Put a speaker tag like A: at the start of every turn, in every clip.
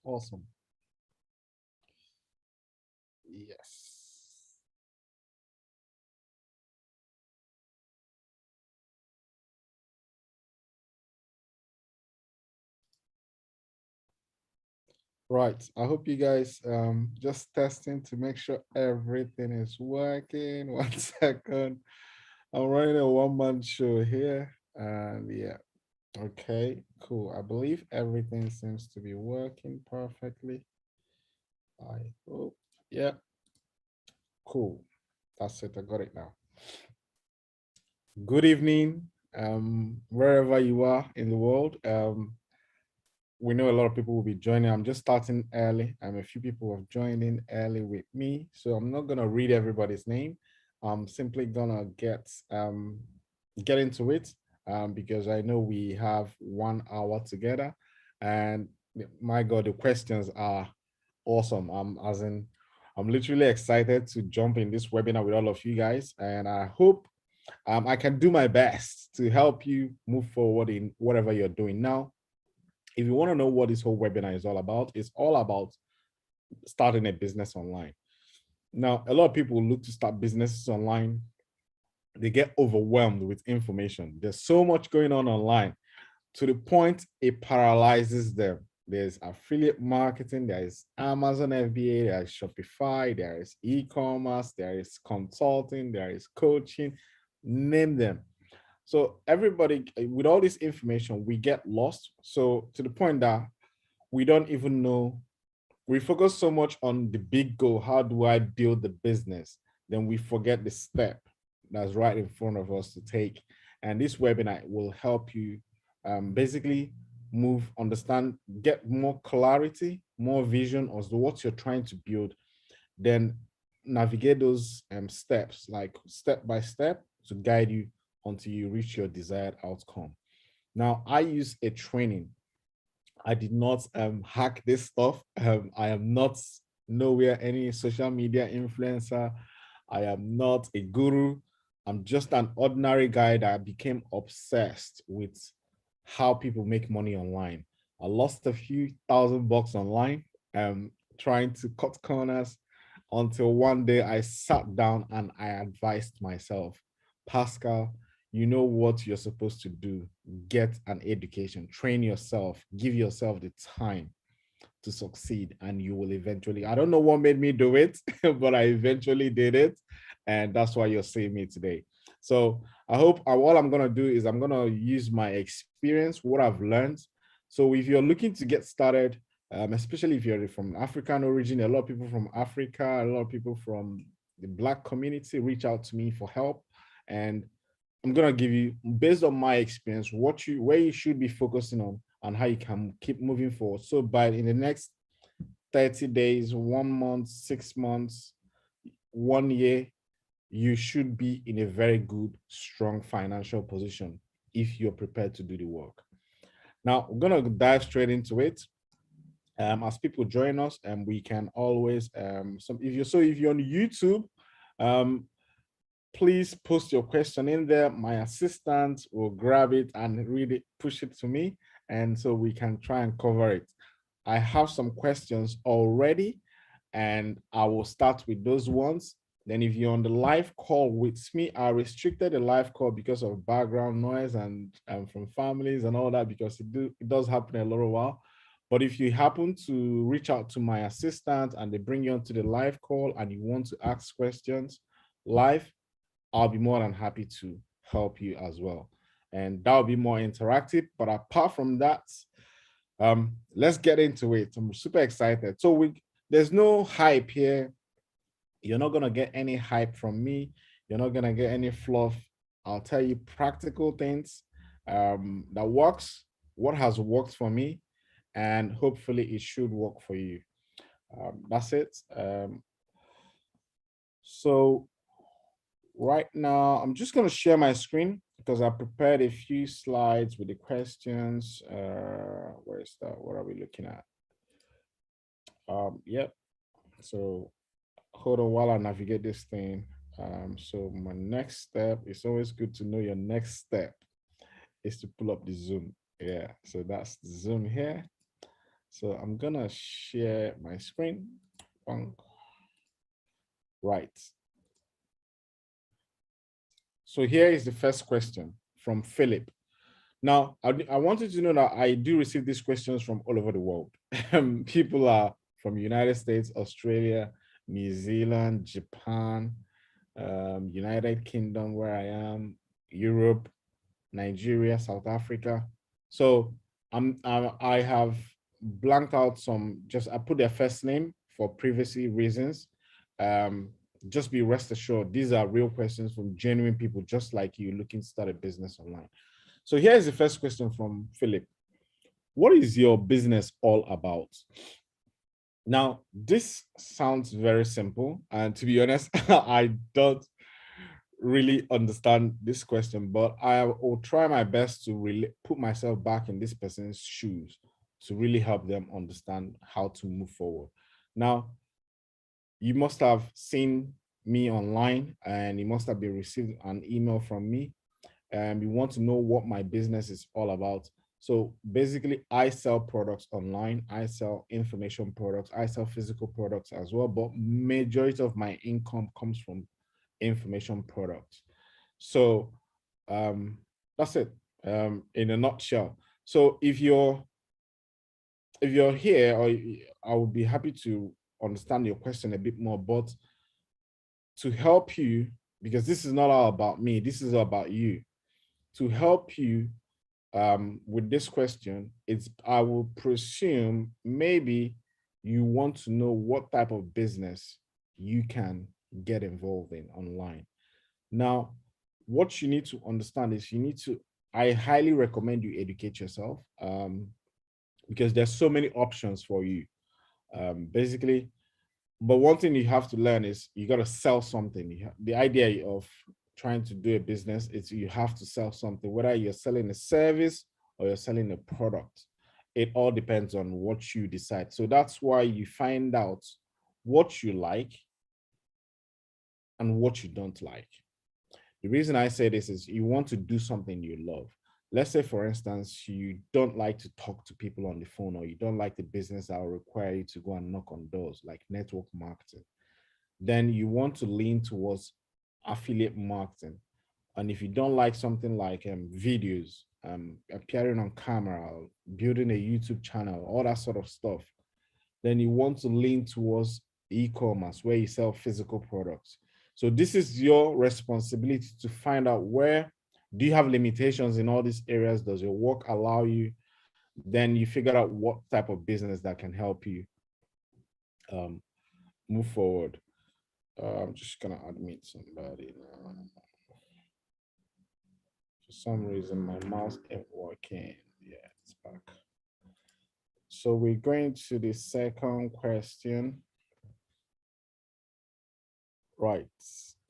A: Awesome. Yes. Right. I hope you guys just testing to make sure everything is working. 1 second. I'm running a one-man show here. And yeah. Okay, cool. I believe everything seems to be working perfectly. I hope. Yeah, cool. That's it. I got it now. Good evening, wherever you are in the world. We know a lot of people will be joining. I'm just starting early. A few people have joined in early with me, so I'm not gonna read everybody's name. I'm simply gonna get into it because I know we have 1 hour together, and my God, the questions are awesome. I'm literally excited to jump in this webinar with all of you guys, and I hope I can do my best to help you move forward in whatever you're doing now. If you want to know what this whole webinar is all about, it's all about starting a business online. Now, a lot of people look to start businesses online. They get overwhelmed with information. There's so much going on online to the point it paralyzes them. There's affiliate marketing, there is Amazon FBA, there is Shopify, there is e-commerce, there is consulting, there is coaching, name them. So everybody, with all this information, we get lost. So to the point that we don't even know, we focus so much on the big goal. How do I build the business? Then we forget the step that's right in front of us to take. And this webinar will help you basically move, understand, get more clarity, more vision as to what you're trying to build, then navigate those steps, like step by step, to guide you until you reach your desired outcome. Now, I use a training. I did not hack this stuff. I am not nowhere any social media influencer. I am not a guru. I'm just an ordinary guy that became obsessed with how people make money online. I lost a few $1,000 online, trying to cut corners until one day I sat down and I advised myself, Pascal, you know what you're supposed to do. Get an education, train yourself, give yourself the time to succeed, and you will eventually. I don't know what made me do it, but I eventually did it. And that's why you're seeing me today. So I hope all I'm going to do is I'm going to use my experience, what I've learned. So if you're looking to get started, especially if you're from African origin, a lot of people from Africa, a lot of people from the Black community reach out to me for help. And I'm gonna give you, based on my experience, where you should be focusing on and how you can keep moving forward. So by in the next 30 days, 1 month, 6 months, 1 year, you should be in a very good, strong financial position if you're prepared to do the work. Now, we're gonna dive straight into it. As people join us, and we can always if you're on YouTube, um, please post your question in there. My assistant will grab it and read it, push it to me, and so we can try and cover it. I have some questions already, and I will start with those ones. Then if you're on the live call with me, I restricted the live call because of background noise and from families and all that, because it does happen a little while. But if you happen to reach out to my assistant and they bring you onto the live call and you want to ask questions live, I'll be more than happy to help you as well. And that'll be more interactive. But apart from that, let's get into it. I'm super excited. So there's no hype here. You're not gonna get any hype from me. You're not gonna get any fluff. I'll tell you practical things that works, what has worked for me, and hopefully it should work for you. That's it. So right now, I'm just going to share my screen because I prepared a few slides with the questions. Where is that? What are we looking at? Yep. So hold on while I navigate this thing. So my next step, it's always good to know your next step is to pull up the Zoom. Yeah. So that's the Zoom here. So I'm gonna share my screen. Right. So here is the first question from Philip. Now, I wanted to know that I do receive these questions from all over the world. People are from United States, Australia, New Zealand, Japan, United Kingdom, where I am, Europe, Nigeria, South Africa. So I have blanked out some, just I put their first name for privacy reasons. Um, just be rest assured, these are real questions from genuine people just like you looking to start a business online. So here's the first question from Philip. What is your business all about? Now, this sounds very simple. And to be honest, I don't really understand this question, but I will try my best to really put myself back in this person's shoes to really help them understand how to move forward. Now, you must have seen me online and you must have been received an email from me, and you want to know what my business is all about. So basically, I sell products online. I sell information products. I sell physical products as well, but majority of my income comes from information products. So that's it in a nutshell. So if you're here, or I would be happy to understand your question a bit more, but to help you, because this is not all about me, this is all about you. To help you with this question, it's I will presume maybe you want to know what type of business you can get involved in online. Now, what you need to understand is I highly recommend you educate yourself, because there's so many options for you. Basically, but one thing you have to learn is you got to sell something. The idea of trying to do a business is you have to sell something, whether you're selling a service or you're selling a product. It all depends on what you decide. So that's why you find out what you like and what you don't like. The reason I say this is you want to do something you love. Let's say, for instance, you don't like to talk to people on the phone, or you don't like the business that will require you to go and knock on doors, like network marketing. Then you want to lean towards affiliate marketing. And if you don't like something like videos, appearing on camera, building a YouTube channel, all that sort of stuff, then you want to lean towards e-commerce where you sell physical products. So this is your responsibility to find out where do you have limitations in all these areas? Does your work allow you? Then you figure out what type of business that can help you move forward. I'm just gonna admit somebody now. For some reason, my mouse ain't working. Yeah, it's back. So we're going to the second question. Right.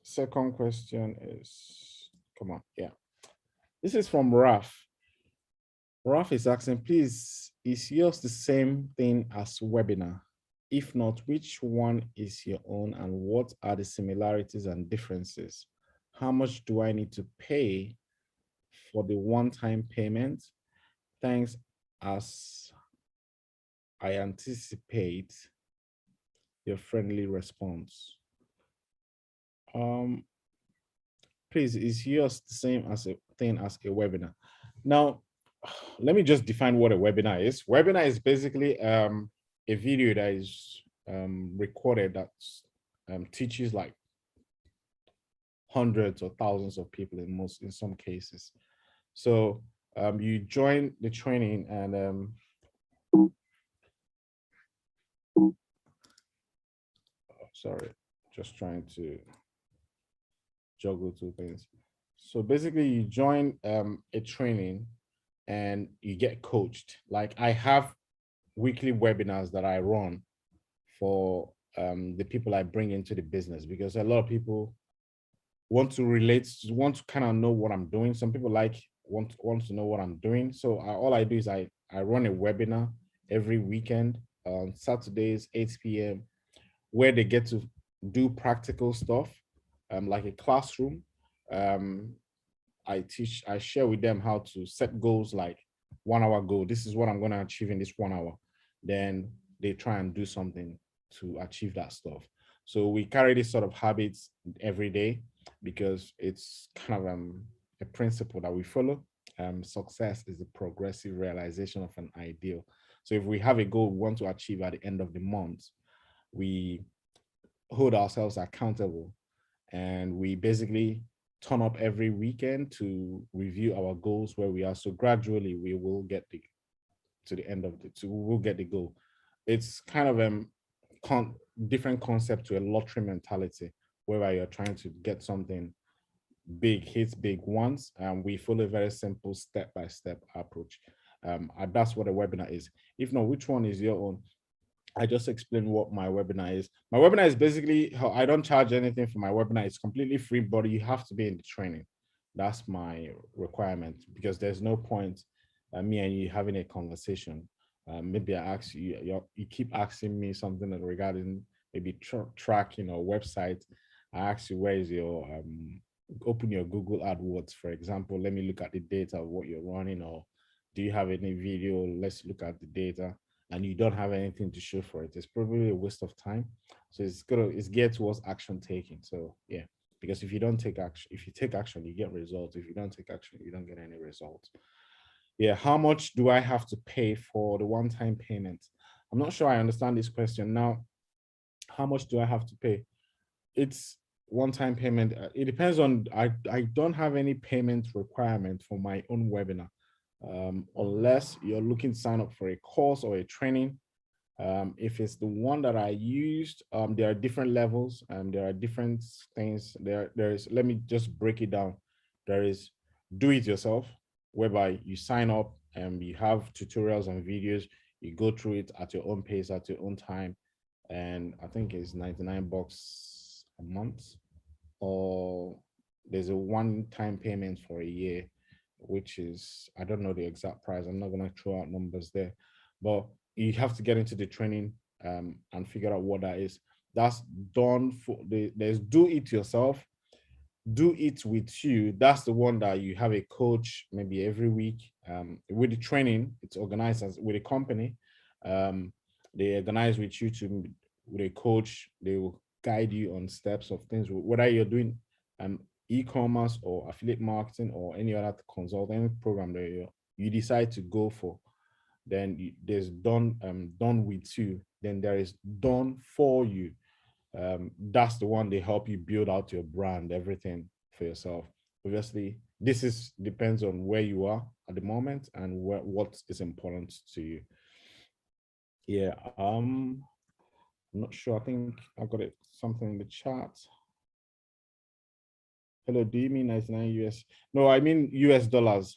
A: Second question is, come on, yeah. This is from Raf. Raf is asking, please, is yours the same thing as webinar? If not, which one is your own and what are the similarities and differences? How much do I need to pay for the one-time payment? Thanks, as I anticipate your friendly response. Please, is yours the same as a thing as a webinar? Now, let me just define what a webinar is. Webinar is basically a video that is recorded that teaches like hundreds or thousands of people in some cases. So you join the training and sorry, just trying to juggle two things. So basically you join a training and you get coached. Like I have weekly webinars that I run for the people I bring into the business, because a lot of people want to relate, want to kind of know what I'm doing. Some people want to know what I'm doing. So all I do is I run a webinar every weekend on Saturdays, 8 p.m., where they get to do practical stuff, like a classroom. I share with them how to set goals, like 1 hour goal. This is what I'm going to achieve in this 1 hour. then they try and do something to achieve that stuff. So we carry this sort of habits every day because it's kind of a principle that we follow. Success is the progressive realization of an ideal. So if we have a goal we want to achieve at the end of the month, we hold ourselves accountable, and we basically turn up every weekend to review our goals, where we are. So gradually we will get to the end of the to we'll get the goal. It's kind of con- different concept to a lottery mentality, whereby you're trying to get something big, hit big once, and we follow a very simple step-by-step approach. And that's what a webinar is. If not, which one is your own? I just explained what my webinar is. My webinar is basically how I don't charge anything for my webinar. It's completely free, but you have to be in the training. That's my requirement, because there's no point me and you having a conversation. Maybe I ask you, you keep asking me something regarding maybe tracking or website. I ask you, where is your open your Google AdWords, for example. Let me look at the data of what you're running, or do you have any video? Let's look at the data, and you don't have anything to show for it. It's probably a waste of time. So it's geared towards action taking. So yeah, because if you don't take action, if you take action, you get results. If you don't take action, you don't get any results. Yeah, how much do I have to pay for the one-time payment? I'm not sure I understand this question. Now, how much do I have to pay? It's one-time payment. It depends on, I don't have any payment requirement for my own webinar. Unless you're looking to sign up for a course or a training. If it's the one that I used, there are different levels, and there are different things. There's, let me just break it down. There is do it yourself, whereby you sign up and you have tutorials and videos. You go through it at your own pace, at your own time. And I think it's 99 bucks a month, or there's a one-time payment for a year, which is, I don't know the exact price. I'm not going to throw out numbers there, but you have to get into the training and figure out what that is. That's done for there's do it yourself, do it with you. That's the one that you have a coach maybe every week. With the training, it's organized as with a company. They organize with you to with a coach. They will guide you on steps of things, whether you're doing e-commerce or affiliate marketing or any other consulting program that you decide to go for. Then there's done with you. Then there is done for you. That's the one they help you build out your brand, everything for yourself. Obviously, this is depends on where you are at the moment and what is important to you. Yeah, I'm not sure. I think I got it something in the chat. Hello, do you mean 99 US? No, I mean US dollars.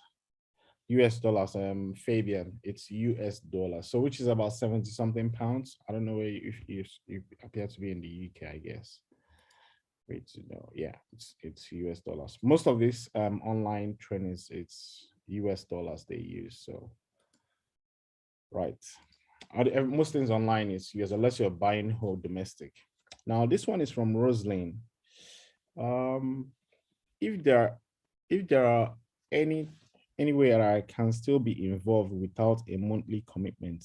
A: US dollars, Fabian, it's US dollars. So which is about 70 something pounds. I don't know where you appear to be in the UK, I guess. Wait to know. Yeah, it's US dollars. Most of this online trainings, it's US dollars they use. So right. Most things online is US, unless you're buying whole domestic. Now this one is from Roseline. Um, if there are any anywhere I can still be involved without a monthly commitment,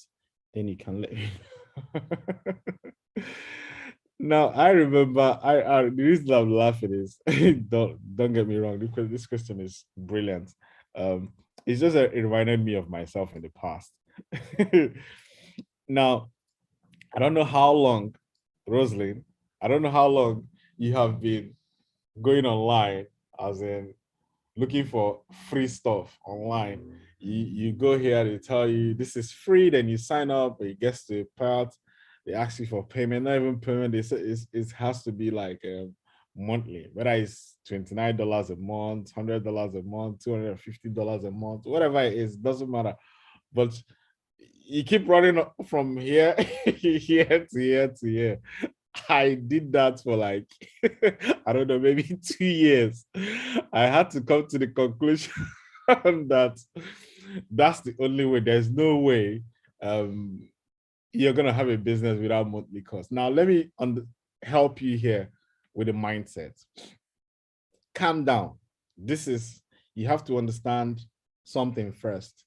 A: then you can let me know. Now I remember I the reason I'm laughing is don't get me wrong, this question is brilliant. It's just it reminded me of myself in the past. Now I don't know how long, Rosalind, I don't know how long you have been going online, as in looking for free stuff online. You go here, they tell you this is free, then you sign up, it gets to a part, they ask you for payment, not even payment, they say it has to be like monthly, whether it's $29 a month, $100 a month, $250 a month, whatever it is, doesn't matter. But you keep running from here, here to here to here. I did that for like, I don't know, maybe 2 years. I had to come to the conclusion that that's the only way. There's no way you're going to have a business without monthly costs. Now, let me help you here with the mindset. Calm down. You have to understand something first.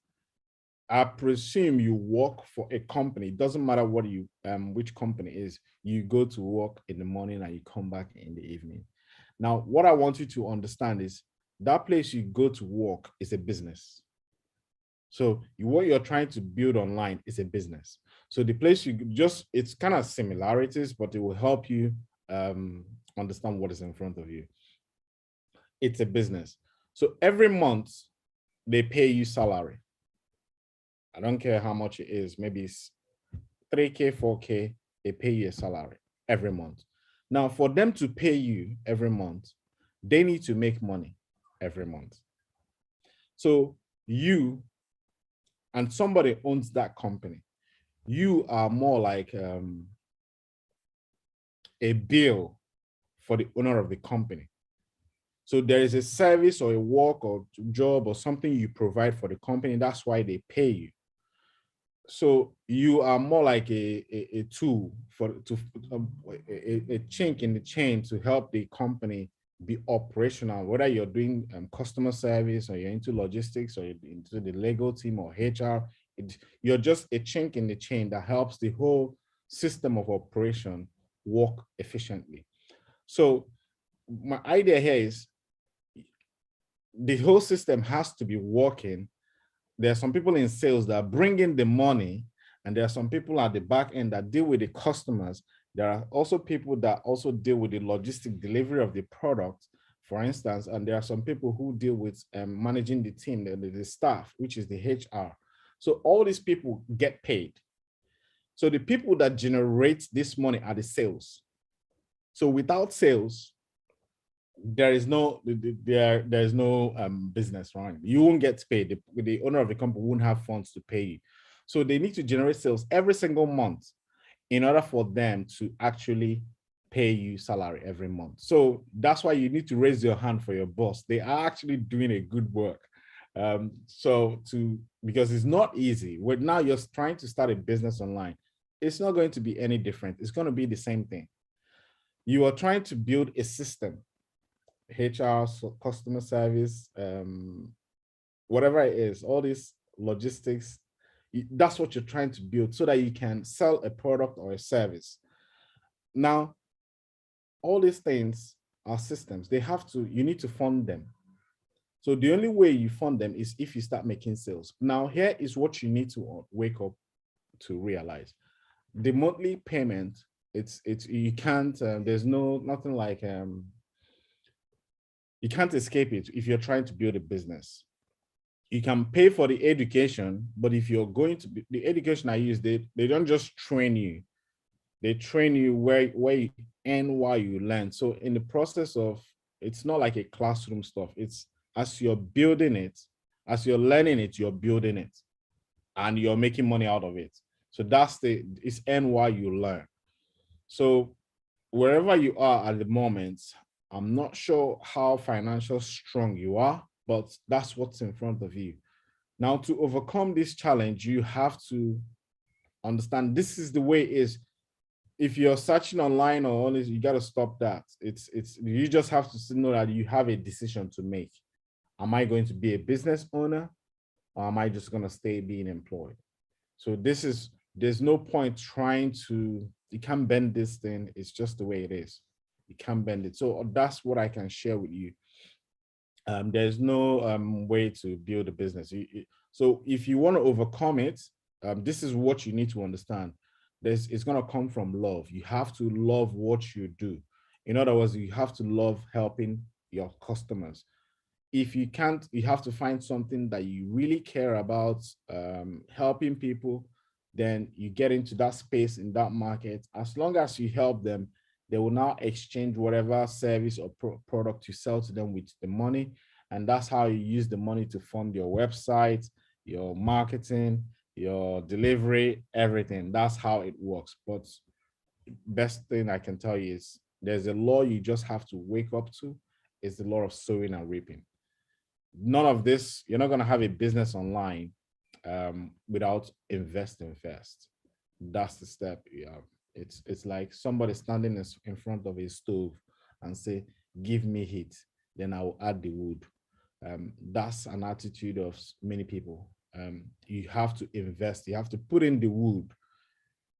A: I presume you work for a company. It doesn't matter what you which company is. You go to work in the morning and you come back in the evening. Now, what I want you to understand is that place you go to work is a business. So what you're trying to build online is a business. So the place you just, it's kind of similarities, but it will help you understand what is in front of you. It's a business. So every month they pay you salary. I don't care how much it is. Maybe it's 3K, 4K. They pay you a salary every month. Now, for them to pay you every month, they need to make money every month. So you and somebody owns that company. You are more like a bill for the owner of the company. So there is a service or a work or job or something you provide for the company. That's why they pay you. So you are more like a tool for a chink in the chain to help the company be operational, whether you're doing customer service or you're into logistics or you're into the legal team or HR. You're just a chink in the chain that helps the whole system of operation work efficiently. So my idea here is the whole system has to be working. There are some people in sales that bring in the money, and there are some people at the back end that deal with the customers. There are also people that also deal with the logistic delivery of the product, for instance, and there are some people who deal with managing the team, the staff, which is the HR. So all these people get paid. So the people that generate this money are the sales. So without sales, there is no business, right? You won't get paid. The owner of the company won't have funds to pay you. So they need to generate sales every single month in order for them to actually pay you salary every month. So that's why you need to raise your hand for your boss. They are actually doing a good work. Because it's not easy. Now you're trying to start a business online. It's not going to be any different. It's going to be the same thing. You are trying to build a system, HR, customer service, whatever it is, all these logistics, that's what you're trying to build so that you can sell a product or a service. Now, all these things are systems. You need to fund them. So the only way you fund them is if you start making sales. Now, here is what you need to wake up to realize. The monthly payment, you can't, there's nothing like, you can't escape it if you're trying to build a business. You can pay for the education, but if you're going to be, the education I use, they don't just train you. They train you where you and while you learn. So in the process of, it's not like a classroom stuff. It's as you're building it, as you're learning it, you're building it and you're making money out of it. So it's and while you learn. So wherever you are at the moment, I'm not sure how financial strong you are, but that's what's in front of you. Now, to overcome this challenge, you have to understand this is the way it is. If you're searching online or all this, you got to stop that. You just have to know that you have a decision to make. Am I going to be a business owner, or am I just going to stay being employed? So there's no point trying to, you can't bend this thing. It's just the way it is. You can't bend it. So that's what I can share with you. There's no way to build a business. So if you want to overcome it, this is what you need to understand. It's going to come from love. You have to love what you do. In other words, you have to love helping your customers. If you can't, you have to find something that you really care about, helping people. Then you get into that space in that market. As long as you help them, they will now exchange whatever service or product you sell to them with the money. And that's how you use the money to fund your website, your marketing, your delivery, everything. That's how it works. But best thing I can tell you is there's a law you just have to wake up to. It's the law of sowing and reaping. None of this, you're not going to have a business online without investing first. That's the step. Yeah. It's like somebody standing in front of a stove and say, give me heat, then I will add the wood. That's an attitude of many people. you have to invest. You have to put in the wood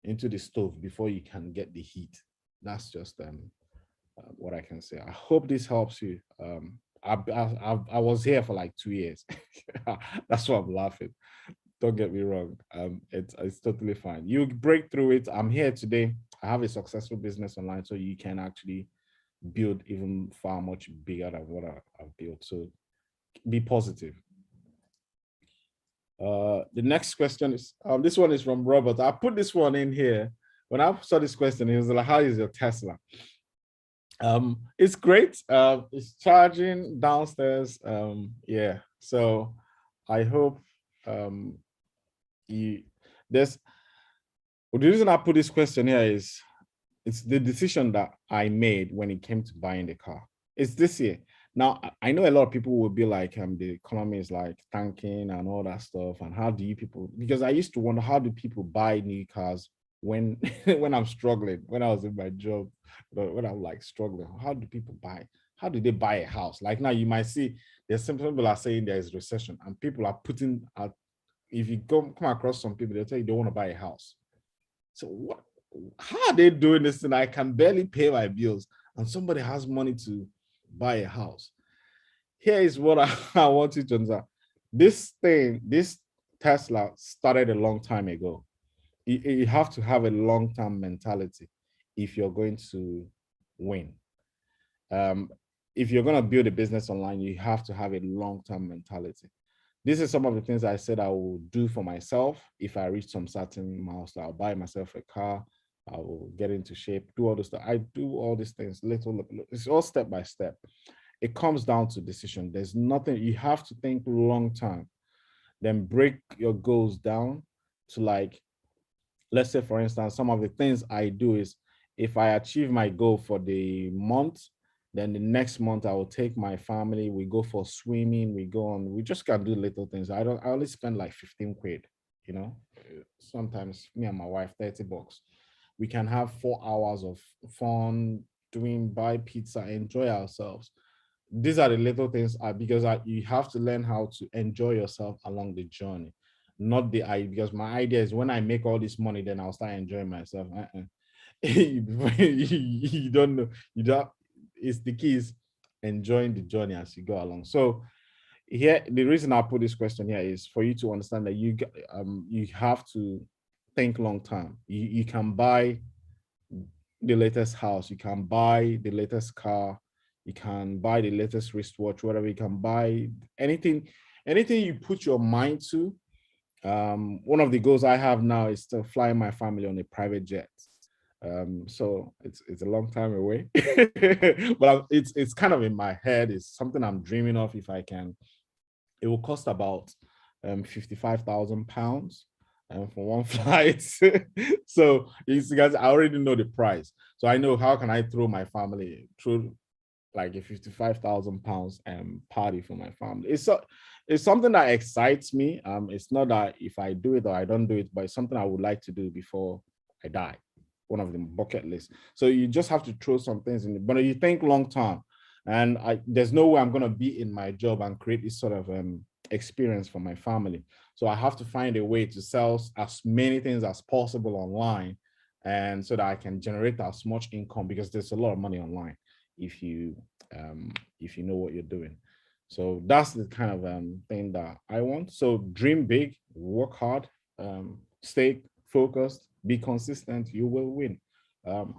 A: into the stove before you can get the heat. That's just what I can say. I hope this helps you. I was here for like 2 years. That's why I'm laughing. Don't get me wrong. It's totally fine. You break through it. I'm here today. I have a successful business online, so you can actually build even far much bigger than what I've built. So be positive. The next question is this one is from Robert. I put this one in here. When I saw this question, he was like, "How is your Tesla?" It's great. It's charging downstairs. Yeah. So I hope you there's well, the reason I put this question here is it's the decision that I made when it came to buying the car. It's this year. Now I know a lot of people will be like, the economy is like tanking and all that stuff. And how do you people? Because I used to wonder how do people buy new cars when when I'm struggling, when I was in my job, but when I'm like struggling, how do people buy? How do they buy a house? Like now you might see there's some people are saying there is recession and people are putting out. If you come across some people, they'll tell you they want to buy a house. So what? How are they doing this? And I can barely pay my bills, and somebody has money to buy a house. Here is what I want you to understand. This thing, this Tesla started a long time ago. You have to have a long-term mentality if you're going to win. Um, if you're going to build a business online, you have to have a long-term mentality. This is some of the things I said I will do for myself. If I reach some certain milestone, I'll buy myself a car. I will get into shape, do all this stuff. I do all these things little, it's all step by step. It comes down to decision. There's nothing, you have to think long term, then break your goals down to like, let's say for instance, some of the things I do is if I achieve my goal for the month, then the next month I will take my family, we go for swimming, we go on, we just can do little things. I only spend like 15 quid, you know. Sometimes me and my wife, 30 bucks. We can have 4 hours of fun, doing, buy pizza, enjoy ourselves. These are the little things because you have to learn how to enjoy yourself along the journey, not the I because my idea is when I make all this money, then I'll start enjoying myself. You don't know. You don't. It's the key is enjoying the journey as you go along. So here, the reason I put this question here is for you to understand that you have to think long term. You can buy the latest house, you can buy the latest car, you can buy the latest wristwatch, whatever. You can buy anything you put your mind to. One of the goals I have now is to fly my family on a private jet. So it's a long time away, but it's kind of in my head. It's something I'm dreaming of. If I can, it will cost about 55,000 pounds for one flight. So you guys, I already know the price, so I know how can I throw my family through like a 55,000 pounds party for my family. It's something that excites me. It's not that if I do it or I don't do it, but it's something I would like to do before I die. One of the bucket lists. So you just have to throw some things in it, but you think long term. And there's no way I'm gonna be in my job and create this sort of experience for my family. So I have to find a way to sell as many things as possible online, and so that I can generate as much income because there's a lot of money online if you know what you're doing. So that's the kind of thing that I want. So dream big, work hard, stay focused, be consistent, you will win.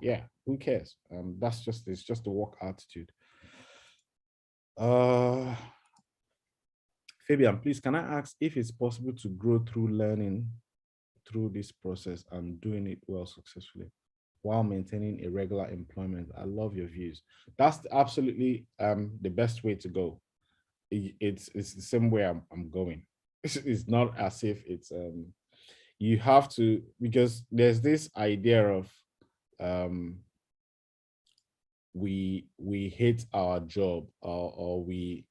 A: Yeah, who cares? It's just the work attitude. Fabian, please, can I ask if it's possible to grow through learning through this process and doing it well successfully while maintaining a regular employment? I love your views. That's absolutely the best way to go. It's the same way I'm going. It's not as if it's you have to, because there's this idea of we hate our job, or we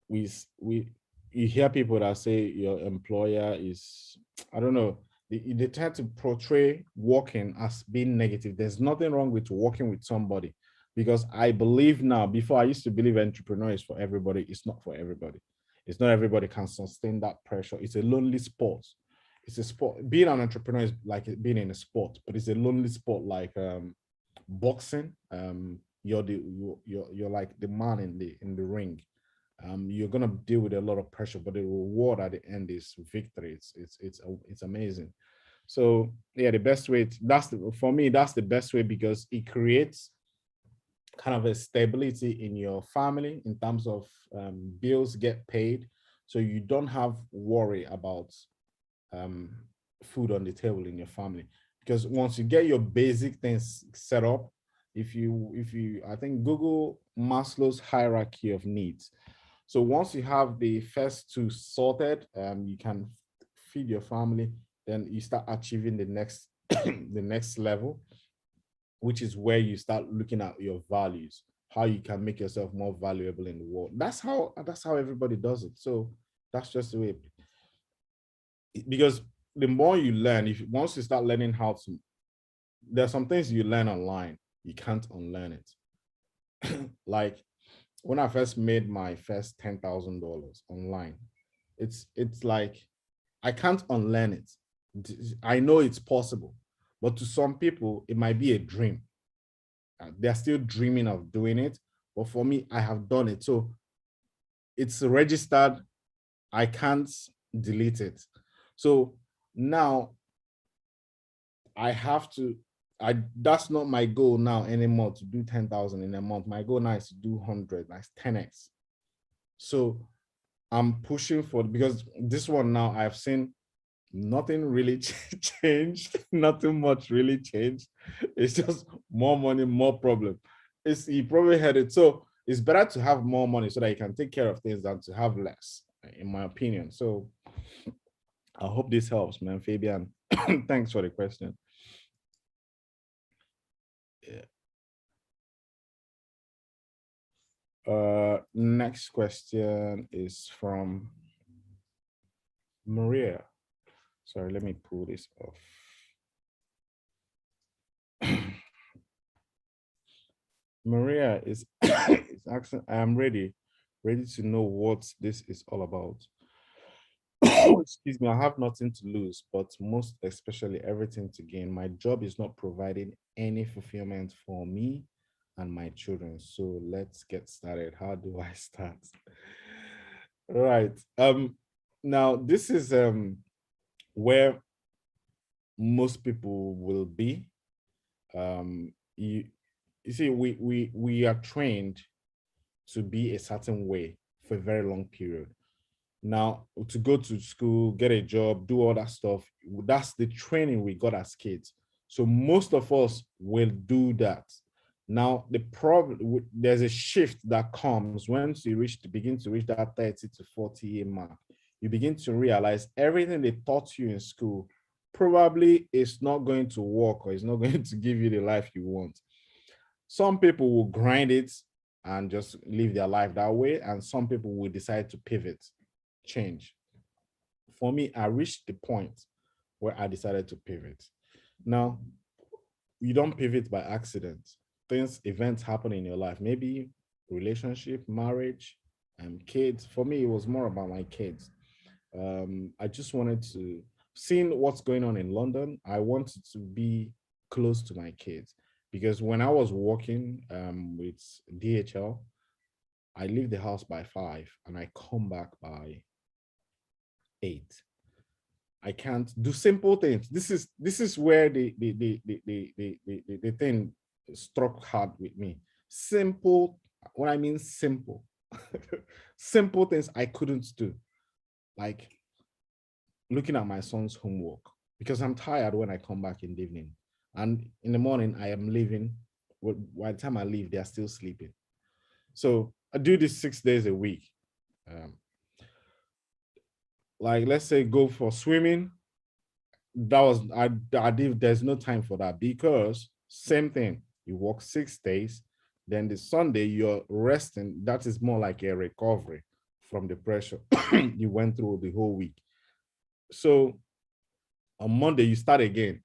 A: you hear people that say your employer is, I don't know, they tend to portray working as being negative. There's nothing wrong with working with somebody, because I believe now, before I used to believe entrepreneur is for everybody. It's not for everybody. It's not everybody can sustain that pressure. It's a lonely sport. It's a sport. Being an entrepreneur is like being in a sport, but it's a lonely sport like boxing. You're like the man in the ring. You're gonna deal with a lot of pressure, but the reward at the end is victory. It's amazing. So yeah, the best way for me, that's the best way because it creates kind of a stability in your family in terms of bills get paid, so you don't have worry about um, food on the table in your family. Because once you get your basic things set up, if you I think Google Maslow's hierarchy of needs. So once you have the first two sorted, you can feed your family, then you start achieving the next the next level, which is where you start looking at your values, how you can make yourself more valuable in the world. That's how everybody does it. So that's just the way. Because the more you learn, if once you start learning how to, there are some things you learn online, you can't unlearn it. Like when I first made my first $10,000 online, it's like I can't unlearn it. I know it's possible, but to some people it might be a dream. They're still dreaming of doing it, but for me, I have done it. So it's registered. I can't delete it. So now I have to. That's not my goal now anymore to do 10,000 in a month. My goal now is to do 100. That's 10x. So I'm pushing for, because this one now I've seen nothing really changed. Nothing much really changed. It's just more money, more problem. You probably heard it. So it's better to have more money so that you can take care of things than to have less, in my opinion. So I hope this helps, man. Fabian, thanks for the question. Yeah. Next question is from Maria. Sorry, let me pull this off. Maria is, is asking, I am ready to know what this is all about. Excuse me, I have nothing to lose, but most especially everything to gain. My job is not providing any fulfillment for me and my children. So let's get started. How do I start? Right. Now this is where most people will be. You see, we are trained to be a certain way for a very long period. Now, to go to school, get a job, do all that stuff, that's the training we got as kids. So most of us will do that. Now, the problem, there's a shift that comes once you begin to reach that 30 to 40 year mark. You begin to realize everything they taught you in school probably is not going to work, or is not going to give you the life you want. Some people will grind it and just live their life that way, and some people will decide to pivot, change. For me, I reached the point where I decided to pivot. Now, you don't pivot by accident. Events happen in your life, maybe relationship, marriage, and kids. For me, it was more about my kids. I just wanted to, seeing what's going on in London, I wanted to be close to my kids, because when I was working with DHL, I leave the house by 5 and I come back by 8. I can't do simple things. This is where the thing struck hard with me. Simple, what I mean simple, simple things I couldn't do, like looking at my son's homework, because I'm tired when I come back in the evening, and in the morning I am leaving. By the time I leave, they are still sleeping. So I do this 6 days a week. Um, like let's say go for swimming. That was I did. There's no time for that, because same thing. You work 6 days, then the Sunday you're resting. That is more like a recovery from the pressure you went through the whole week. So on Monday you start again.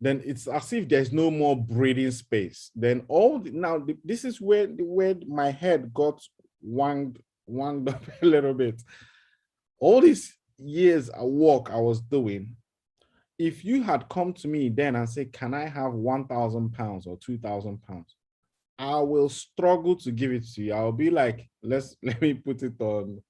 A: Then it's as if there's no more breathing space. Then this is where my head got wanged up a little bit. All these years at work I was doing, if you had come to me then and say, can I have 1,000 pounds or 2,000 pounds? I will struggle to give it to you. I'll be like, let me put it on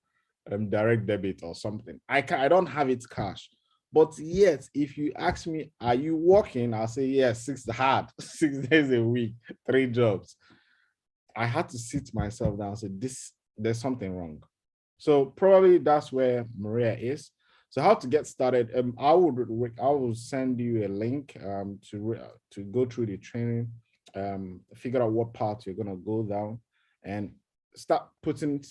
A: direct debit or something. I don't have it cash. But yet, if you ask me, are you working? I'll say, yes, hard, 6 days a week, 3 jobs. I had to sit myself down and say, there's something wrong. So probably that's where Maria is. So how to get started? I will send you a link to go through the training, figure out what path you're gonna go down, and start putting.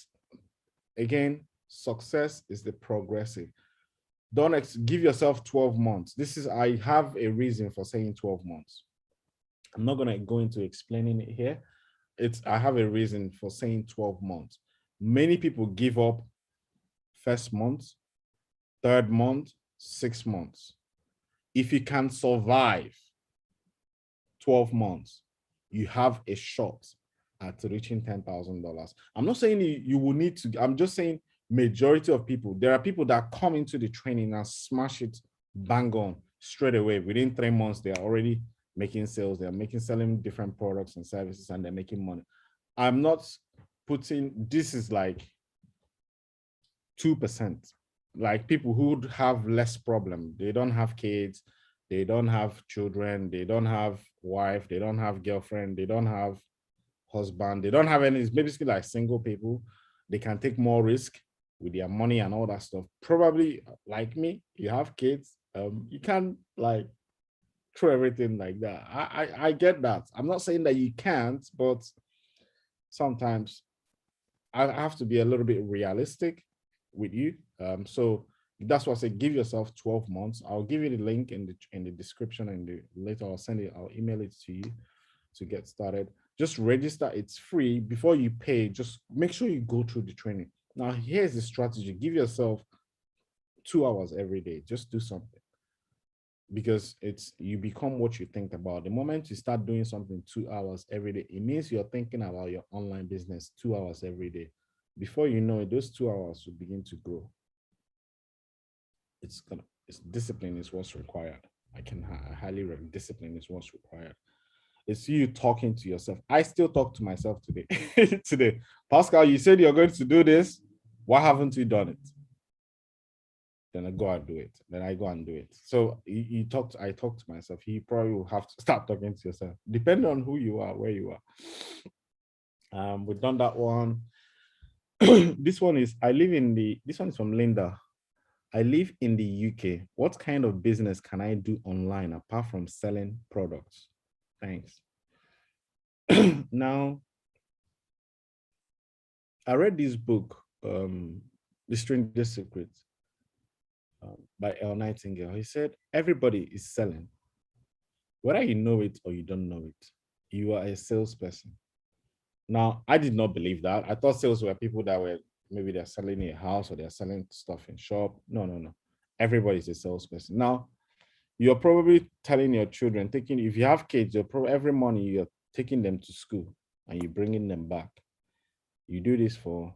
A: Again, success is the progressive. Don't give yourself 12 months. I have a reason for saying 12 months. I'm not gonna go into explaining it here. I have a reason for saying 12 months. Many people give up first month, third month, 6 months. If you can survive 12 months, you have a shot at reaching $10,000. I'm not saying you will need to, I'm just saying majority of people, there are people that come into the training and smash it bang on straight away. Within 3 months, they are already making sales. They're selling different products and services, and they're making money. I'm not putting, this is like 2%. Like people who have less problem. They don't have kids, they don't have children, they don't have wife, they don't have girlfriend, they don't have husband, they don't have any. It's basically like single people. They can take more risk with their money and all that stuff. Probably like me, you have kids. You can't like throw everything like that. I get that. I'm not saying that you can't, but sometimes I have to be a little bit realistic with you. So that's why I say give yourself 12 months. I'll give you the link in the description, and later I'll email it to you to get started. Just register, it's free. Before you pay, just make sure you go through the training. Now, here's the strategy. Give yourself 2 hours every day. Just do something, because you become what you think about. The moment you start doing something 2 hours every day, it means you're thinking about your online business 2 hours every day. Before you know it, those 2 hours will begin to grow. It's discipline is what's required. I highly recommend discipline is what's required. It's you talking to yourself. I still talk to myself today. Today, Pascal, you said you're going to do this. Why haven't you done it? Then I go and do it. Then I go and do it. So I talk to myself. You probably will have to start talking to yourself, depending on who you are, where you are. We've done that one. This one is from Linda. I live in the UK. What kind of business can I do online apart from selling products? Thanks. Now, I read this book, The Stranger's Secret, by L. Nightingale. He said, everybody is selling. Whether you know it or you don't know it, you are a salesperson. Now, I did not believe that. I thought sales were people that were, maybe they're selling a house or they're selling stuff in shop. No. Everybody's a salesperson. Now, you're probably telling your children, if you have kids, every morning you're taking them to school and you're bringing them back. You do this for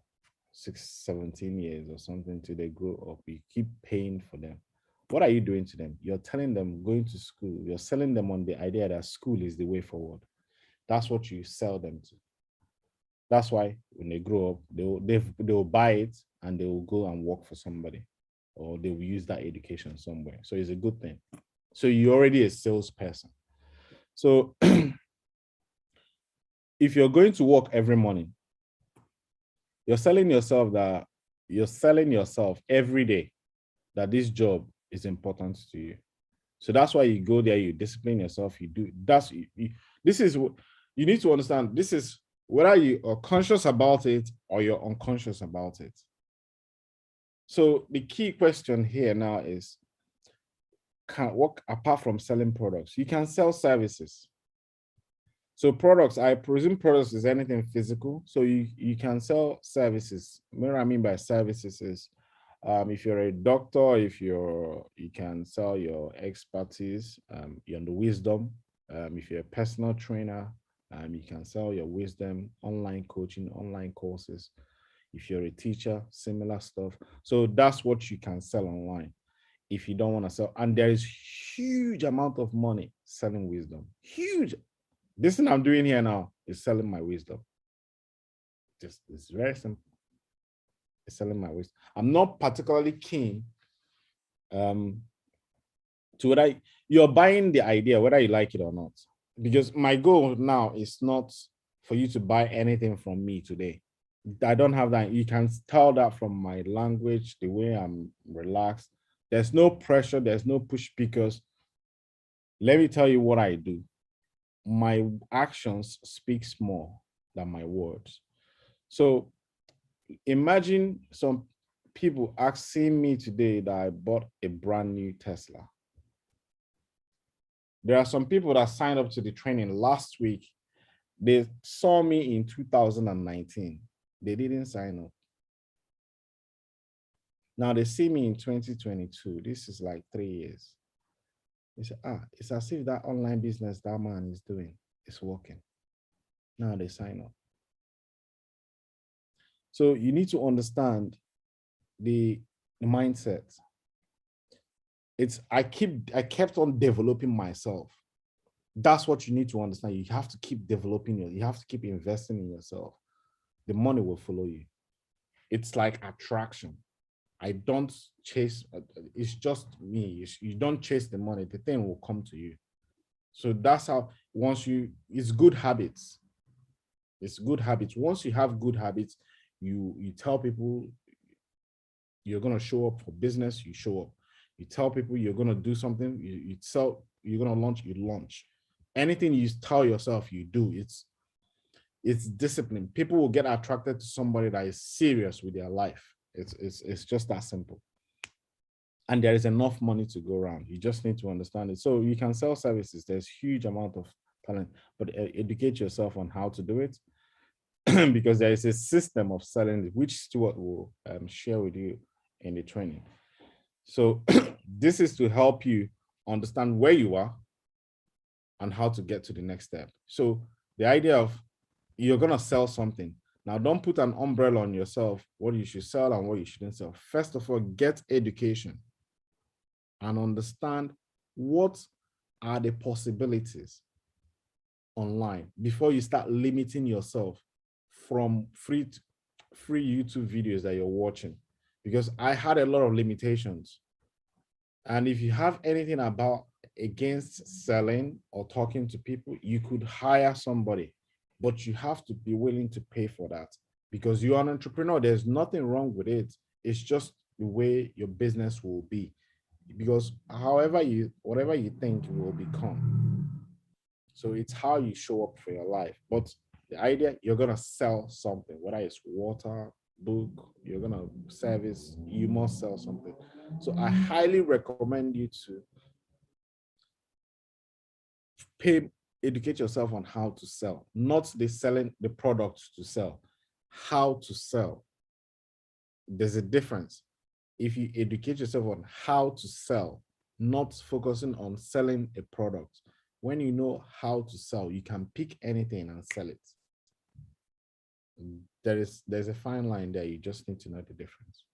A: 17 years or something till they grow up. You keep paying for them. What are you doing to them? You're telling them going to school. You're selling them on the idea that school is the way forward. That's what you sell them to. That's why when they grow up, they'll buy it and they will go and work for somebody, or they will use that education somewhere. So it's a good thing. So you're already a salesperson. So if you're going to work every morning, you're selling yourself every day that this job is important to you. So that's why you go there, you discipline yourself, you do this is what you need to understand. This is whether you are conscious about it or you're unconscious about it. So the key question here now is, can work apart from selling products? You can sell services. So products, I presume products is anything physical. So you can sell services. What I mean by services is, if you're a doctor, you can sell your expertise, your wisdom. If you're a personal trainer, you can sell your wisdom, online coaching, online courses. If you're a teacher, similar stuff. So that's what you can sell online if you don't want to sell. And there is huge amount of money selling wisdom. Huge. This thing I'm doing here now is selling my wisdom. Just it's very simple. It's selling my wisdom. I'm not particularly keen to whether you're buying the idea, whether you like it or not. Because my goal now is not for you to buy anything from me today. I don't have that. You can tell that from my language, the way I'm relaxed. There's no pressure, there's no push, because let me tell you what I do. My actions speaks more than my words. So imagine some people asking me today that I bought a brand new Tesla. There are some people that signed up to the training last week. They saw me in 2019. They didn't sign up. Now they see me in 2022. This is like 3 years. They say, it's as if that online business that man is doing is working. Now they sign up. So you need to understand the mindset. I kept on developing myself. That's what you need to understand. You have to keep developing you have to keep investing in yourself. The money will follow you. It's like attraction. I don't chase, it's just me. You don't chase the money, the thing will come to you. So that's how, it's good habits. It's good habits. Once you have good habits, you tell people you're going to show up for business, you show up. You tell people you're going to do something, you sell, you're going to launch, you launch. Anything you tell yourself you do, it's discipline. People will get attracted to somebody that is serious with their life. It's just that simple. And there is enough money to go around. You just need to understand it. So you can sell services. There's huge amount of talent, but educate yourself on how to do it. Because there is a system of selling, which Stuart will share with you in the training. So this is to help you understand where you are and how to get to the next step. So the idea of you're going to sell something. Now, don't put an umbrella on yourself, what you should sell and what you shouldn't sell. First of all, get education and understand what are the possibilities online before you start limiting yourself from free YouTube videos that you're watching. Because I had a lot of limitations. And if you have anything against selling or talking to people, you could hire somebody, but you have to be willing to pay for that because you're an entrepreneur. There's nothing wrong with it. It's just the way your business will be, because whatever you think it will become. So it's how you show up for your life. But the idea, you're going to sell something, whether it's water, book, you're going to service, you must sell something. So I highly recommend you to educate yourself on how to sell, not selling the products to sell, how to sell. There's a difference. If you educate yourself on how to sell, not focusing on selling a product, when you know how to sell, you can pick anything and sell it. There's a fine line there. You just need to know the difference.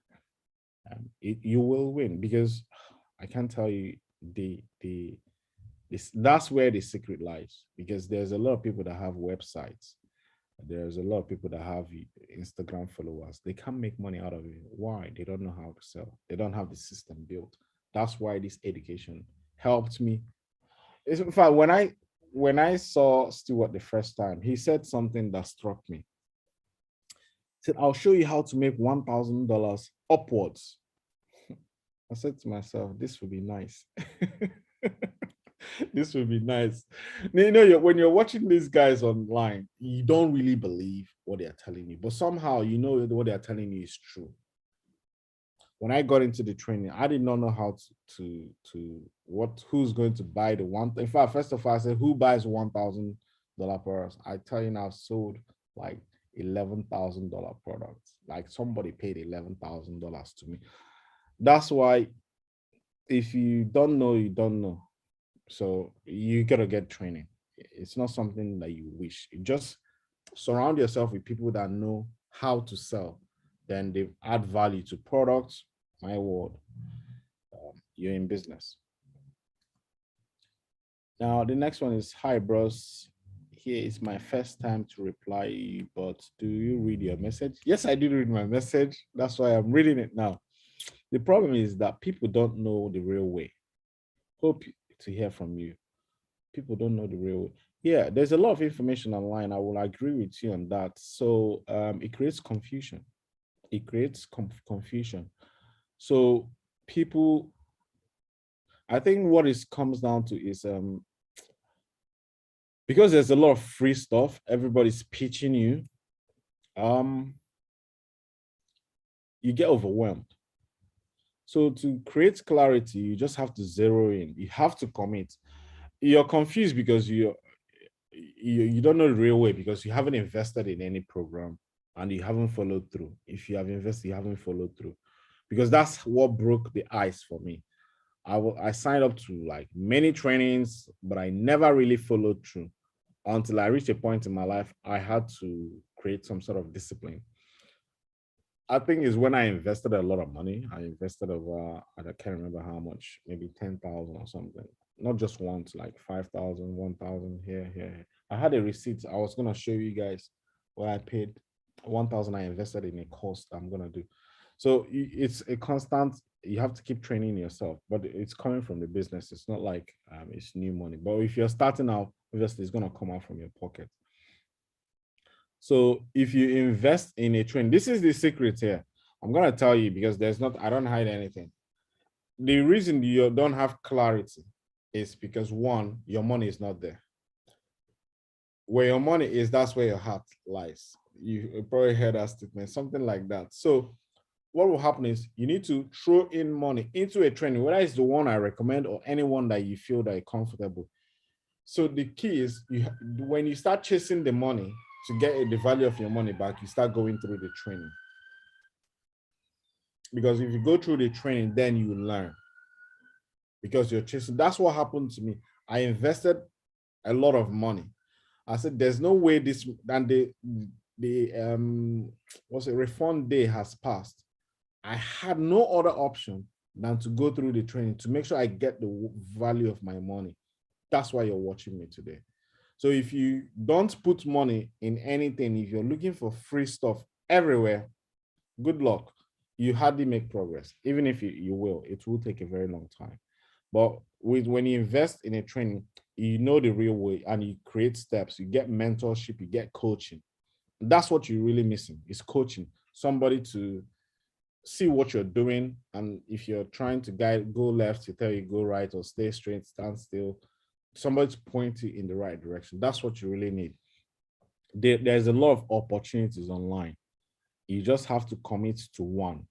A: You will win, because I can't tell you that's where the secret lies, because there's a lot of people that have websites. There's a lot of people that have Instagram followers. They can't make money out of it. Why? They don't know how to sell. They don't have the system built. That's why this education helped me. In fact, when I saw Stuart the first time, he said something that struck me. He said, "I'll show you how to make $1,000 upwards." I said to myself, this would be nice. This would be nice. You know, when you're watching these guys online, you don't really believe what they're telling you, but somehow you know what they're telling you is true. When I got into the training, I did not know how who's going to buy the one. In fact, first of all, I said, who buys $1,000 products? I tell you now, I've sold like $11,000 products. Like somebody paid $11,000 to me. That's why if you don't know, you don't know. So you gotta get training. It's not something that you wish. You just surround yourself with people that know how to sell. then they add value to products. My word, you're in business. Now, the next one is, hi, bros. Here is my first time to reply you, but do you read your message? Yes, I did read my message. That's why I'm reading it now. The problem is that people don't know the real way. Hope to hear from you. People don't know the real way. Yeah, there's a lot of information online. I will agree with you on that. So it creates confusion. It creates confusion. So people, I think what it comes down to is because there's a lot of free stuff, everybody's pitching you, um, you get overwhelmed. So to create clarity, you just have to zero in. You have to commit. You're confused because you don't know the real way because you haven't invested in any program and you haven't followed through. If you have invested, you haven't followed through. Because that's what broke the ice for me. I signed up to like many trainings, but I never really followed through until I reached a point in my life I had to create some sort of discipline. I think is when I invested a lot of money. I invested over, I can't remember how much, maybe 10,000 or something. Not just once, like 5,000, 1,000 here. I had a receipt. I was gonna show you guys where I paid 1,000. I invested in a course I'm gonna do. So it's a constant. You have to keep training yourself, but it's coming from the business. It's not like it's new money. But if you're starting out, obviously it's gonna come out from your pocket. So if you invest in a trend, this is the secret here. I'm gonna tell you because I don't hide anything. The reason you don't have clarity is because one, your money is not there. Where your money is, that's where your heart lies. You probably heard that statement, something like that. So what will happen is you need to throw in money into a training, whether it's the one I recommend or anyone that you feel that you're comfortable. So the key is when you start chasing the money to get the value of your money back, you start going through the training. Because if you go through the training, then you learn. Because you're chasing. That's what happened to me. I invested a lot of money. I said, there's no way this, and the what's it, refund day has passed. I had no other option than to go through the training to make sure I get the value of my money. That's why you're watching me today. So if you don't put money in anything, if you're looking for free stuff everywhere, good luck. You hardly make progress. Even if you will, it will take a very long time. But when you invest in a training, you know the real way and you create steps, you get mentorship, you get coaching. That's what you're really missing is coaching, somebody to see what you're doing. And if you're trying to go left, to tell you go right, or stay straight, stand still, somebody to point you in the right direction. That's what you really need. There's a lot of opportunities online. You just have to commit to one.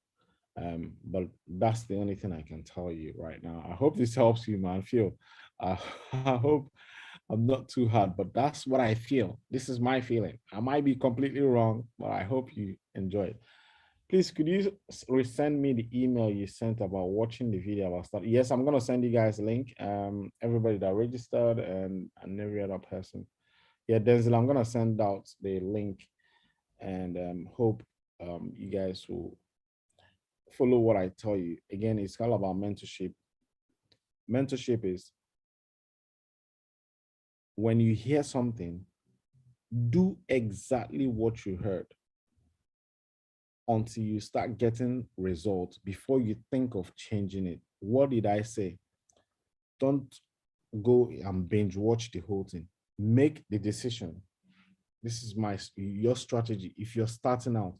A: But that's the only thing I can tell you right now. I hope this helps you, man. I hope I'm not too hard, but that's what I feel. This is my feeling. I might be completely wrong, but I hope you enjoy it. Please, could you resend me the email you sent about watching the video about stuff? Yes, I'm gonna send you guys a link. Everybody that registered and every other person. Yeah, Denzel, I'm gonna send out the link and hope you guys will follow what I tell you. Again, it's all about mentorship. Mentorship is when you hear something, do exactly what you heard until you start getting results before you think of changing it. What did I say? Don't go and binge watch the whole thing. Make the decision. This is your strategy. If you're starting out,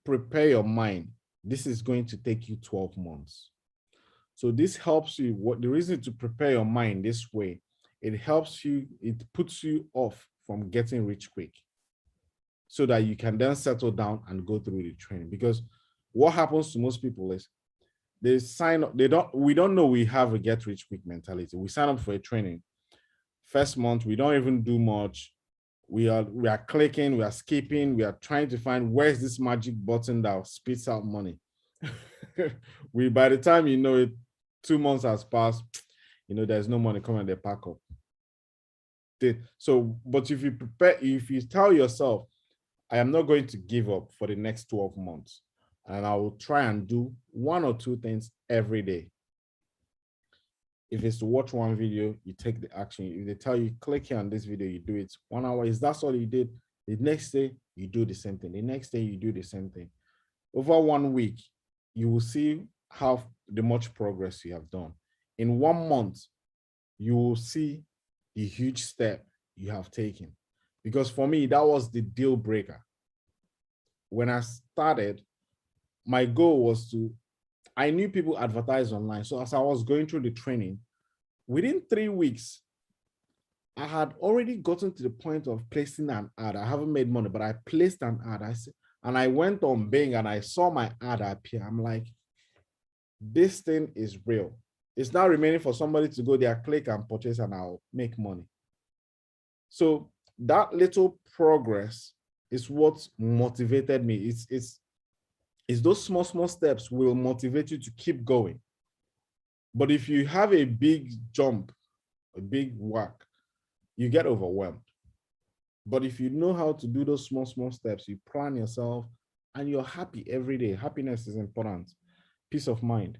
A: prepare your mind. This is going to take you 12 months. So this helps you. What the reason to prepare your mind this way, it helps you, it puts you off from getting rich quick so that you can then settle down and go through the training. Because what happens to most people is they sign up, we don't know we have a get rich quick mentality. We sign up for a training. First month, we don't even do much. We are clicking, we are skipping, we are trying to find where's this magic button that spits out money. By the time you know it, 2 months has passed, there's no money coming, they pack up. So, but if you prepare, if you tell yourself, I am not going to give up for the next 12 months, and I will try and do 1 or 2 things every day. If it's to watch one video, you take the action. If they tell you click here on this video, you do it. 1 hour is that's all you did. The next day, you do the same thing. The next day, you do the same thing. Over 1 week, you will see how the much progress you have done. In 1 month, you will see the huge step you have taken. Because for me, that was the deal breaker. When I started, my goal was I knew people advertise online. So as I was going through the training, within 3 weeks, I had already gotten to the point of placing an ad. I haven't made money, but I placed an ad. And I went on Bing and I saw my ad appear. I'm like, this thing is real. It's now remaining for somebody to go there, click and purchase, and I'll make money. So that little progress is what motivated me. It's those small steps will motivate you to keep going. But if you have a big jump, a big whack, you get overwhelmed. But if you know how to do those small steps, you plan yourself and you're happy every day. Happiness is important. Peace of mind.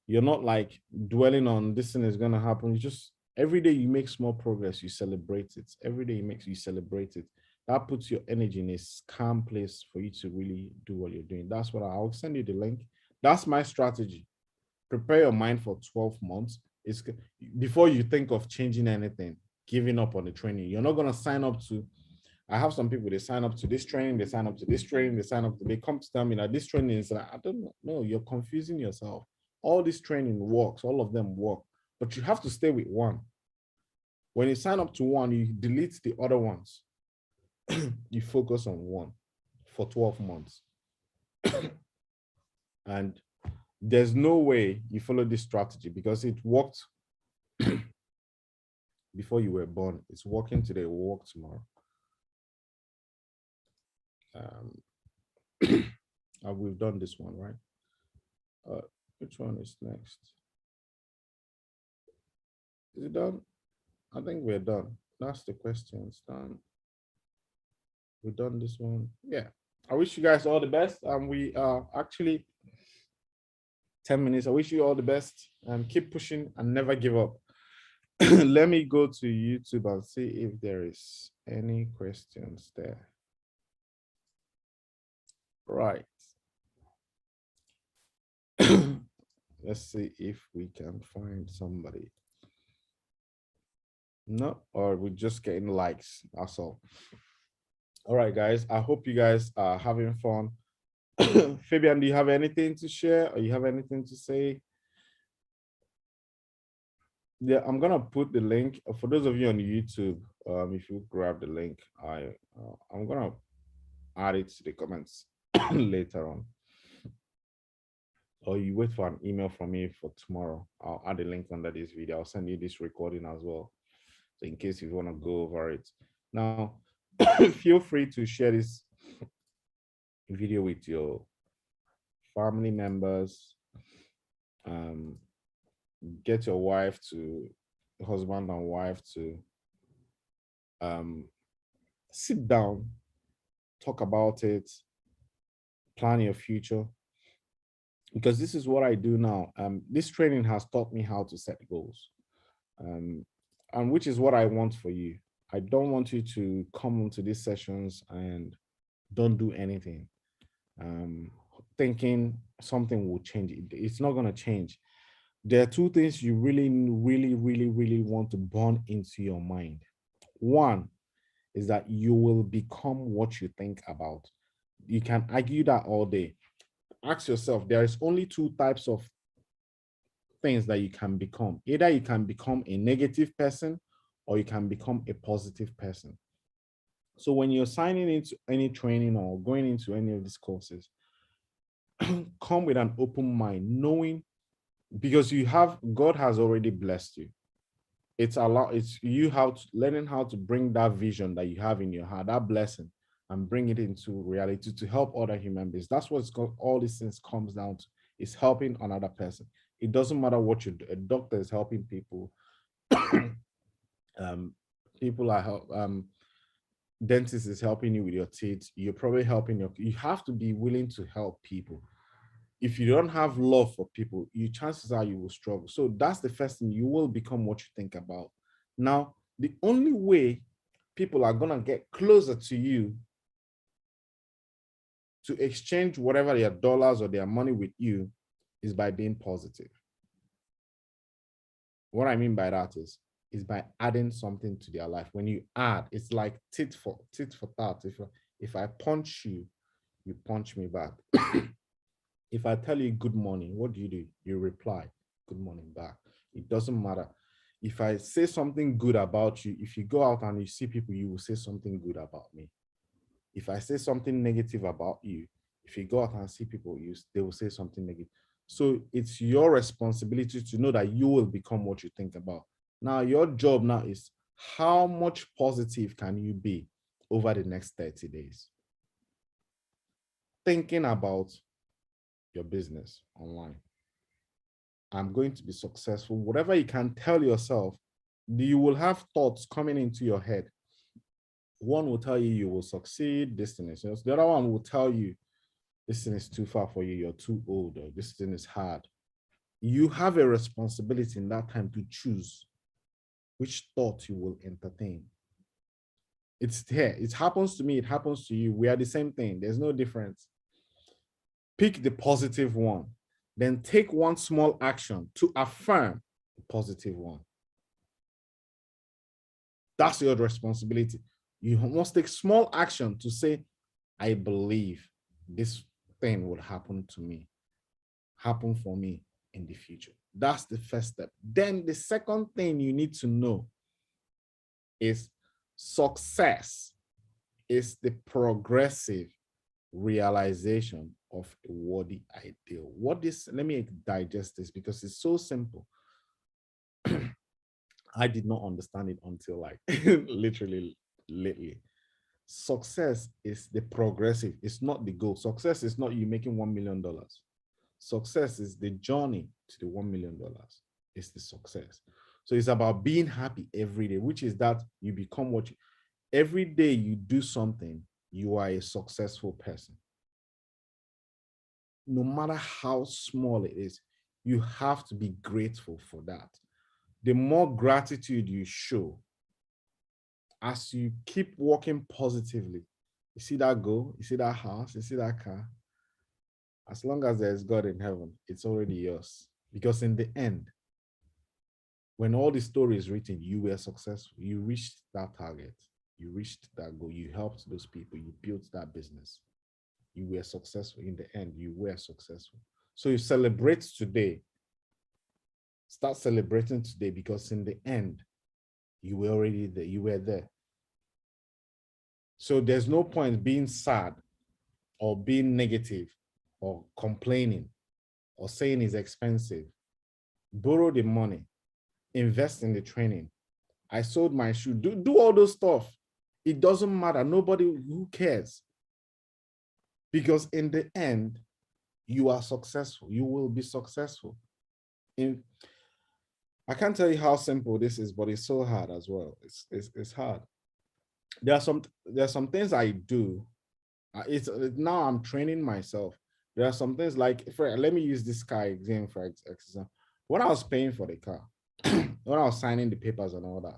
A: You're not like dwelling on this thing is going to happen. You just, every day you make small progress, you celebrate it. Every day you celebrate it. That puts your energy in a calm place for you to really do what you're doing. That's what I'll send you the link. That's my strategy. Prepare your mind for 12 months. It's before you think of changing anything, giving up on the training. You're not going to sign up to, I have some people, they sign up to this training, they sign up to this training, they come to tell me that this training is like, I don't know. No, you're confusing yourself. All this training works, all of them work, but you have to stay with one. When you sign up to one, you delete the other ones. You focus on one for 12 months. And there's no way you follow this strategy because it worked before you were born. It's working today, it will work tomorrow. We've done this one, right? Which one is next? Is it done? I think we're done. That's the questions done. We've done this one. Yeah. I wish you guys all the best. We are actually 10 minutes. I wish you all the best and keep pushing and never give up. Let me go to YouTube and see if there is any questions there. Right. Let's see if we can find somebody. No, or we're just getting likes. That's all. All right, guys. I hope you guys are having fun. Fabian, do you have anything to share or you have anything to say? Yeah, I'm gonna put the link for those of you on YouTube. If you grab the link, I'm gonna add it to the comments later on. Or you wait for an email from me for tomorrow. I'll add a link under this video. I'll send you this recording as well. So in case you want to go over it. Now, feel free to share this video with your family members. Get your wife to, husband and wife to sit down, talk about it, plan your future. Because this is what I do now. This training has taught me how to set goals. And which is what I want for you. I don't want you to come into these sessions and don't do anything, thinking something will change. It's not going to change. There are two things you really want to burn into your mind. One is that you will become what you think about. You can argue that all day. Ask yourself, there is only two types of things that you can become. Either you can become a negative person or you can become a positive person. So when you're signing into any training or going into any of these courses, come with an open mind, knowing, because God has already blessed you. It's you learning how to bring that vision that you have in your heart, that blessing, and bring it into reality to help other human beings. That's what all these things comes down to, is helping another person. It doesn't matter what you do. A doctor is helping people. People are dentist is helping you with your teeth. You're probably helping you have to be willing to help people. If you don't have love for people, chances are you will struggle. So that's the first thing. You will become what you think about. Now, the only way people are going to get closer to you to exchange whatever their dollars or their money with you is by being positive. What I mean by that is by adding something to their life. When you add, it's like tit for tat. If I punch you, you punch me back. If I tell you good morning, what do? You reply good morning back. It doesn't matter. If I say something good about you, if you go out and you see people, you will say something good about me. If I say something negative about you, if you go out and see people, they will say something negative. So it's your responsibility to know that you will become what you think about. Now, your job now is how much positive can you be over the next 30 days? Thinking about your business online. I'm going to be successful. Whatever you can tell yourself, you will have thoughts coming into your head. One will tell you you will succeed, this thing is. The other one will tell you this thing is too far for you, you're too old, or this thing is hard. You have a responsibility in that time to choose which thought you will entertain. It's there. It happens to me, it happens to you. We are the same thing. There's no difference. Pick the positive one. Then take one small action to affirm the positive one. That's your responsibility. You must take small action to say, I believe this thing will happen to me, happen for me in the future. That's the first step. Then the second thing you need to know is success is the progressive realization of a worthy ideal. Let me digest this because it's so simple. I did not understand it until like literally lately. Success is the progressive, it's not the goal. Success is not you making $1 million. Success is the journey to the $1 million. It's the success. So it's about being happy every day, which is that you become what every day you do something, you are a successful person. No matter how small it is, you have to be grateful for that. The more gratitude you show, as you keep walking positively, you see that goal, you see that house, you see that car, as long as there's God in heaven, it's already yours. Because in the end, when all the story is written, you were successful. You reached that target. You reached that goal. You helped those people. You built that business. You were successful. In the end, you were successful. So you celebrate today. Start celebrating today because in the end, you were already there. You were there. So there's no point being sad or being negative or complaining or saying it's expensive. Borrow the money, invest in the training. I sold my shoe. Do all those stuff. It doesn't matter. Nobody who cares. Because in the end, you are successful. You will be successful. I can't tell you how simple this is, but it's so hard as well. It's hard. There are some things I do. Now I'm training myself. There are some things like, let me use this car exam for example. When I was paying for the car, when I was signing the papers and all that,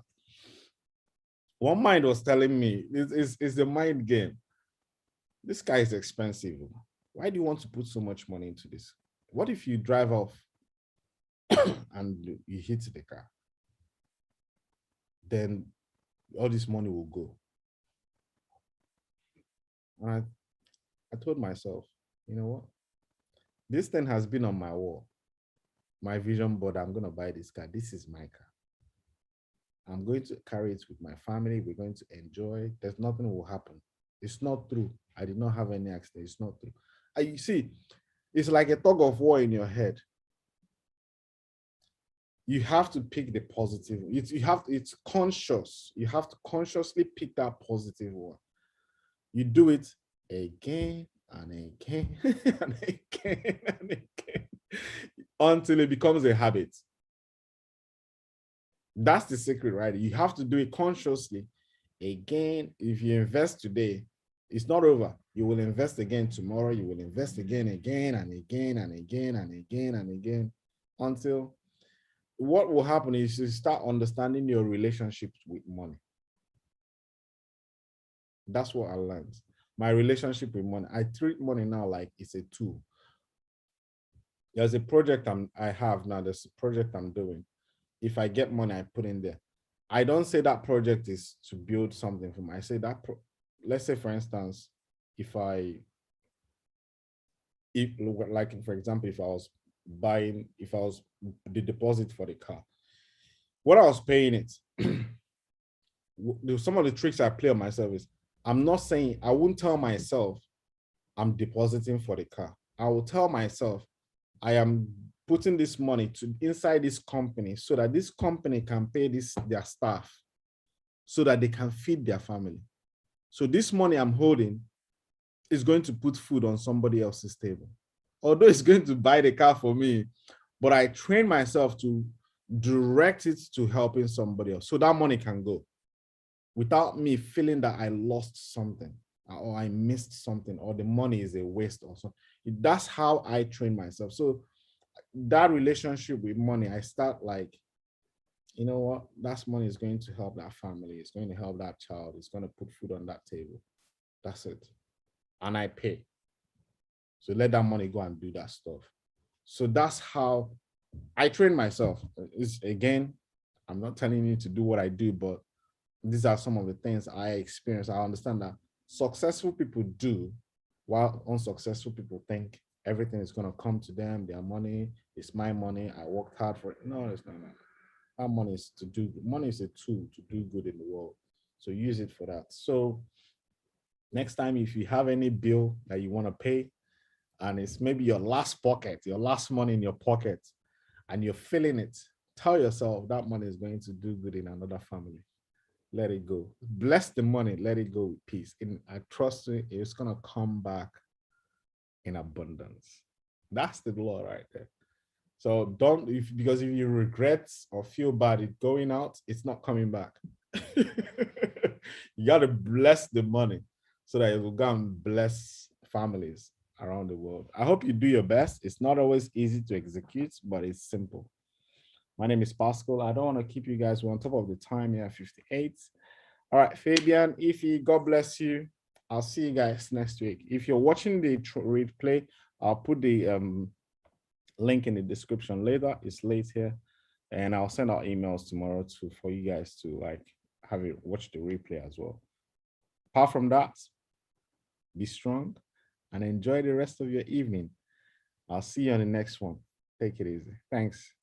A: one mind was telling me, it's the mind game. This car is expensive. Why do you want to put so much money into this? What if you drive off and you hit the car? Then all this money will go. And I told myself, you know what? This thing has been on my wall, my vision board. I'm going to buy this car. This is my car. I'm going to carry it with my family. We're going to enjoy. There's nothing will happen. It's not true. I did not have any accident. It's not true. You see, it's like a tug of war in your head. You have to pick the positive. It's conscious. You have to consciously pick that positive one. You do it again and again and again and again until it becomes a habit. That's the secret, right? You have to do it consciously again. If you invest today, it's not over. You will invest again tomorrow. You will invest again, again, and again, and again, and again, and again, until what will happen is you start understanding your relationships with money. That's what I learned. My relationship with money. I treat money now like it's a tool. There's a project I have now. There's a project I'm doing. If I get money, I put in there. I don't say that project is to build something for me. I say that, let's say for instance, if like for example, if I was the deposit for the car, what I was paying it, some of the tricks I play on myself is, I'm not saying, I won't tell myself I'm depositing for the car. I will tell myself I am putting this money to inside this company so that this company can pay their staff so that they can feed their family. So this money I'm holding is going to put food on somebody else's table. Although it's going to buy the car for me, but I train myself to direct it to helping somebody else so that money can go without me feeling that I lost something or I missed something or the money is a waste or something. That's how I train myself. So that relationship with money, I start like, you know what, that money is going to help that family. It's going to help that child. It's going to put food on that table. That's it. And I pay. So let that money go and do that stuff. So that's how I train myself. It's, again, I'm not telling you to do what I do, but these are some of the things I experience. I understand that successful people do, while unsuccessful people think everything is going to come to them. Their money is my money. I worked hard for it. No, it's not. Our money is to do. Money is a tool to do good in the world. So use it for that. So next time, if you have any bill that you want to pay, and it's maybe your last pocket, your last money in your pocket, and you're feeling it, tell yourself that money is going to do good in another family. Let it go. Bless the money. Let it go with peace. And I trust you, it's gonna come back in abundance. That's the law right there. So don't, because if you regret or feel bad it going out, it's not coming back. You gotta bless the money so that it will go and bless families around the world. I hope you do your best. It's not always easy to execute, but it's simple. My name is Pascal. I don't want to keep you guys on top of the time here, 58. All right, Fabian, Ify, God bless you. I'll see you guys next week. If you're watching the replay, I'll put the link in the description later. It's late here. And I'll send out emails tomorrow for you guys to like have it watch the replay as well. Apart from that, be strong and enjoy the rest of your evening. I'll see you on the next one. Take it easy. Thanks.